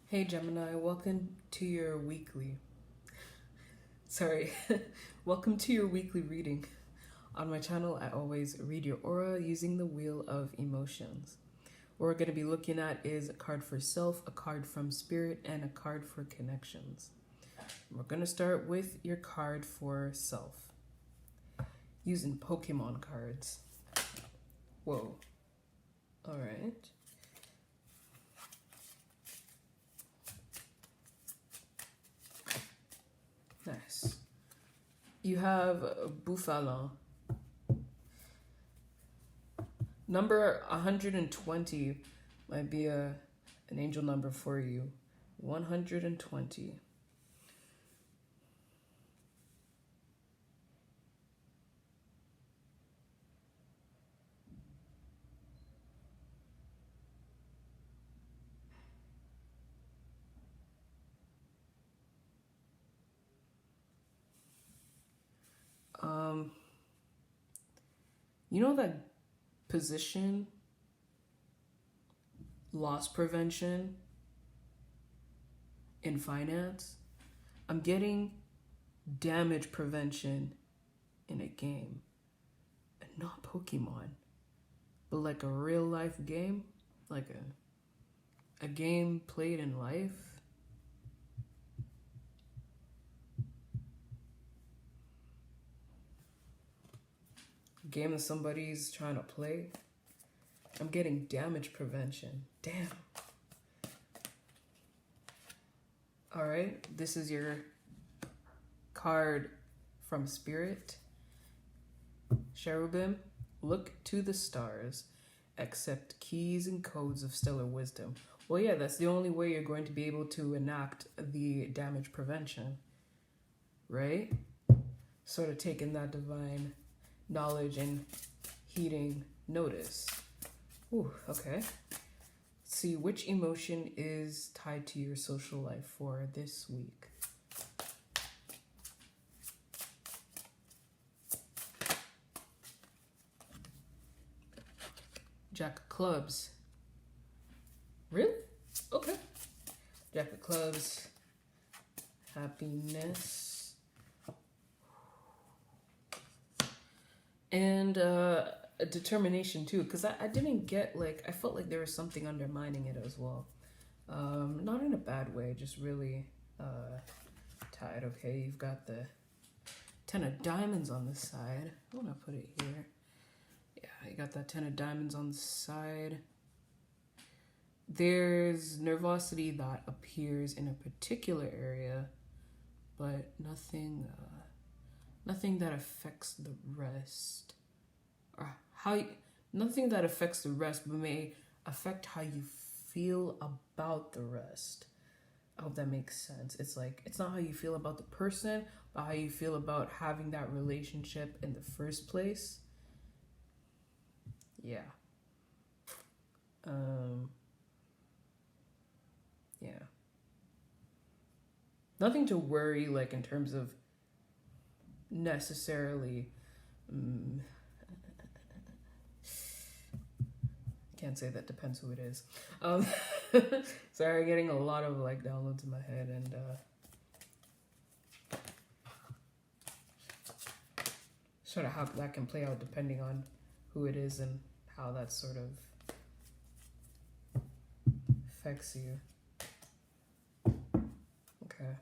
Hey Gemini, welcome to your weekly. Sorry, welcome to your weekly reading. On my channel, I always read your aura using the Wheel of Emotions. What we're going to be looking at is a card for self, a card from spirit, and a card for connections. We're going to start with your card for self using Pokemon cards. Whoa. All right. Nice. You have Buffalo. Number 120 might be an angel number for you. 120. You know that position, loss prevention in finance? I'm getting damage prevention in a game. And not Pokemon, but like a real life game, like a game played in life. A game that somebody's trying to play. I'm getting damage prevention. Damn. All right, this is your card from Spirit. Cherubim, look to the stars, accept keys and codes of stellar wisdom. Well, yeah, that's the only way you're going to be able to enact the damage prevention, right? Sort of taking that divine knowledge and heeding notice. Ooh, okay. Let's see which emotion is tied to your social life for this week. Jack of Clubs. Really? Okay. Jack of Clubs. Happiness. And a determination too, because I didn't get, like, I felt like there was something undermining it as well. Not in a bad way, just really tied. Okay, you've got the 10 of diamonds on this side. I'm gonna put it here. Yeah, you got that 10 of diamonds on the side. There's nervosity that appears in a particular area, but nothing that affects the rest. Or nothing that affects the rest, but may affect how you feel about the rest. I hope that makes sense. It's like, it's not how you feel about the person, but how you feel about having that relationship in the first place. Yeah. Yeah. Nothing to worry, like, in terms of necessarily can't say, that depends who it is. Sorry, getting a lot of like downloads in my head, and sort of how that can play out depending on who it is and how that sort of affects you. Okay.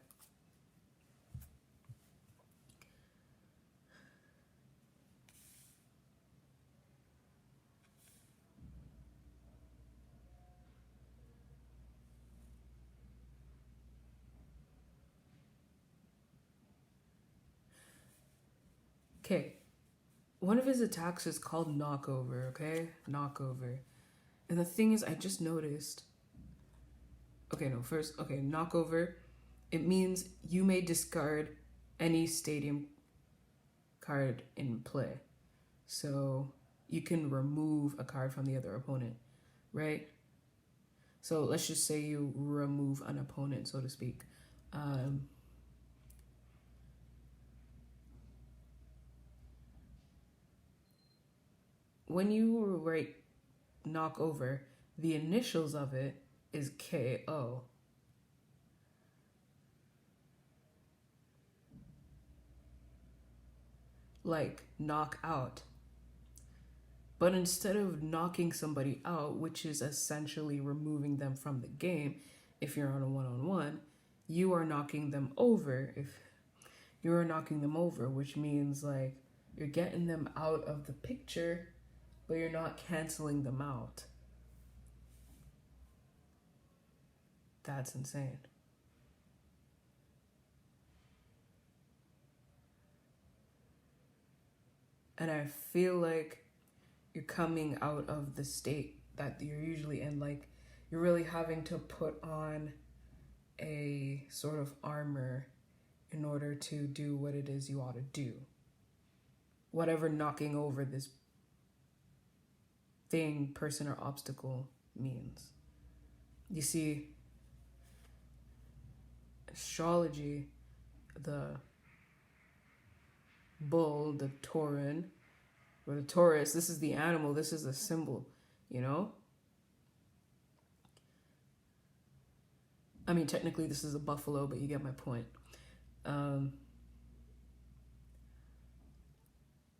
Okay. One of his attacks is called knockover, okay? Knockover. And the thing is, I just noticed. Okay, no, first, okay, knockover. It means you may discard any stadium card in play. So you can remove a card from the other opponent, right? So let's just say you remove an opponent, so to speak. When you write knock over, the initials of it is KO. like knock out. But instead of knocking somebody out, which is essentially removing them from the game, if you're on a one-on-one, you are knocking them over. If you are knocking them over, which means like you're getting them out of the picture, but you're not canceling them out. That's insane. And I feel like you're coming out of the state that you're usually in. Like you're really having to put on a sort of armor in order to do what it is you ought to do. Whatever knocking over this thing, person, or obstacle means. You see, astrology, the bull, the Tauran, or the Taurus, this is the animal, this is the symbol, you know? I mean, technically this is a buffalo, but you get my point.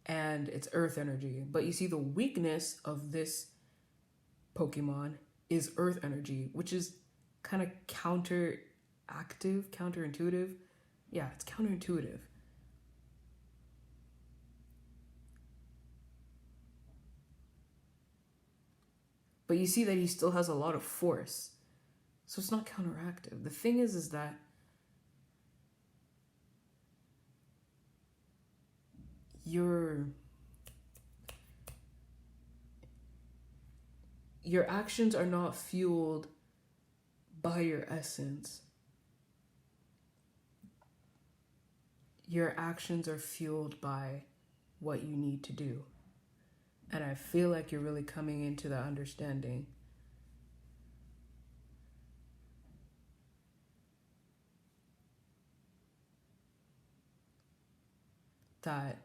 And it's earth energy. But you see, the weakness of this Pokemon is earth energy, which is kind of counterintuitive. Yeah, it's counterintuitive. But you see that he still has a lot of force. So it's not counteractive. The thing is that your actions are not fueled by your essence. Your actions are fueled by what you need to do. And I feel like you're really coming into that understanding. That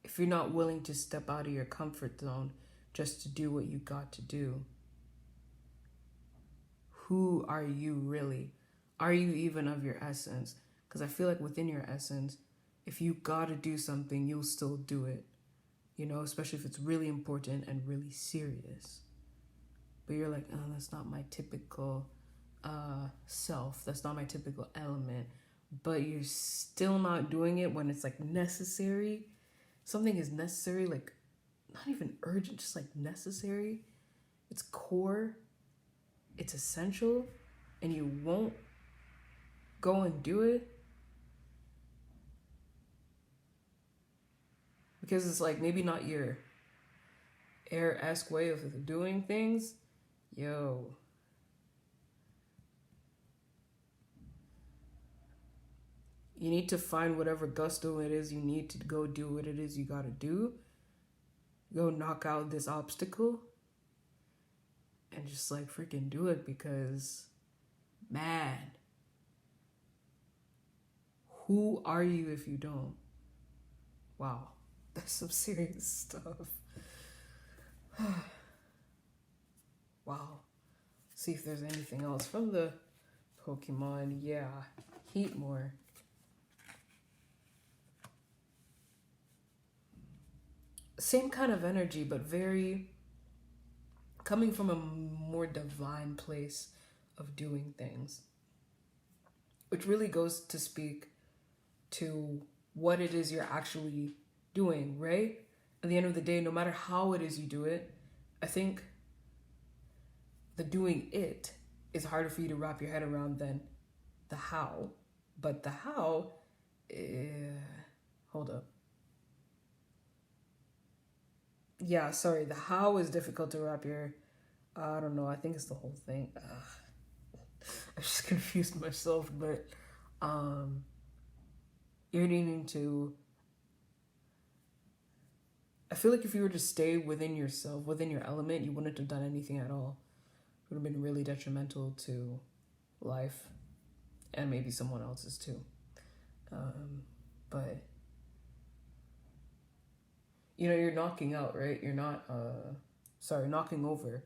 if you're not willing to step out of your comfort zone just to do what you got to do, who are you really? Are you even of your essence? Because I feel like within your essence, if you gotta do something, you'll still do it. You know, especially if it's really important and really serious. But you're like, oh, that's not my typical self. That's not my typical element. But you're still not doing it when it's like necessary. Something is necessary, like not even urgent, just like necessary. It's core. It's essential. And you won't go and do it. Because it's like maybe not your air-esque way of doing things. Yo. You need to find whatever gusto it is you need to go do what it is you gotta do. Go knock out this obstacle. And just like freaking do it because, man, who are you if you don't? Wow. That's some serious stuff. Wow. See if there's anything else from the Pokemon. Yeah. Heatmore. Same kind of energy, but very coming from a more divine place of doing things. Which really goes to speak to what it is you're actually doing, right? At the end of the day, no matter how it is you do it, I think the doing it is harder for you to wrap your head around than the how. But the how, hold up. Yeah, sorry, the how is difficult to wrap your, I don't know, I think it's the whole thing. I just confused myself, but you're needing to, I feel like if you were to stay within yourself, within your element, you wouldn't have done anything at all. It would have been really detrimental to life and maybe someone else's too. But you know, you're knocking out, right? You're not, knocking over.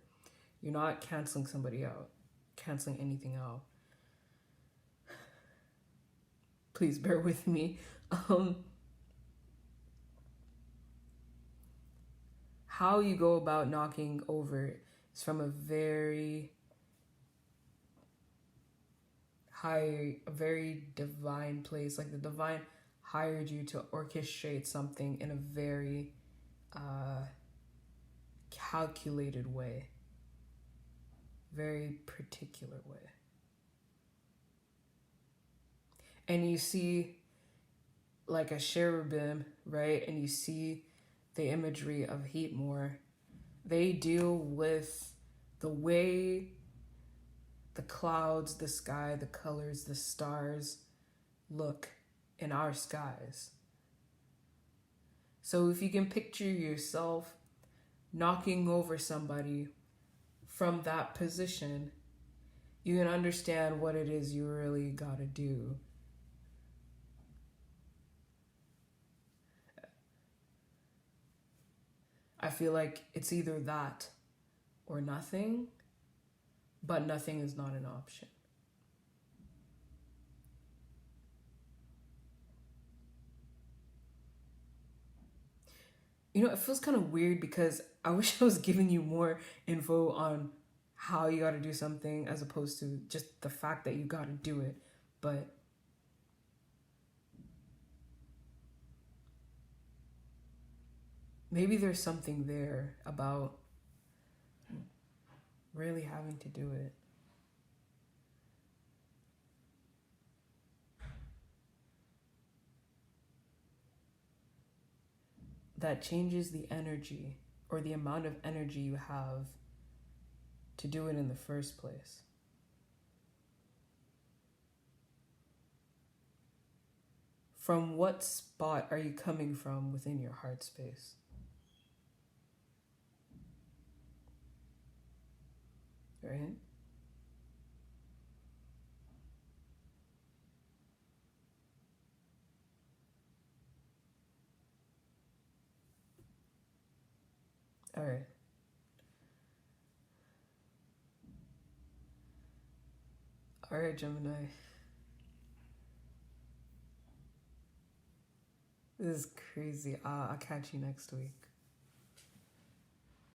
You're not canceling somebody out, canceling anything out. Please bear with me. Um, how you go about knocking over is from a very high, a very divine place. Like the divine hired you to orchestrate something in a very calculated way, very particular way. And you see like a cherubim, right? And you see the imagery of heat more. They deal with the way the clouds, the sky, the colors, the stars look in our skies. So if you can picture yourself knocking over somebody from that position, you can understand what it is you really gotta do. I feel like it's either that or nothing, but nothing is not an option. You know, it feels kind of weird because I wish I was giving you more info on how you got to do something as opposed to just the fact that you got to do it. But maybe there's something there about really having to do it. That changes the energy or the amount of energy you have to do it in the first place. From what spot are you coming from within your heart space? Right? All right. All right, Gemini. This is crazy. I'll catch you next week.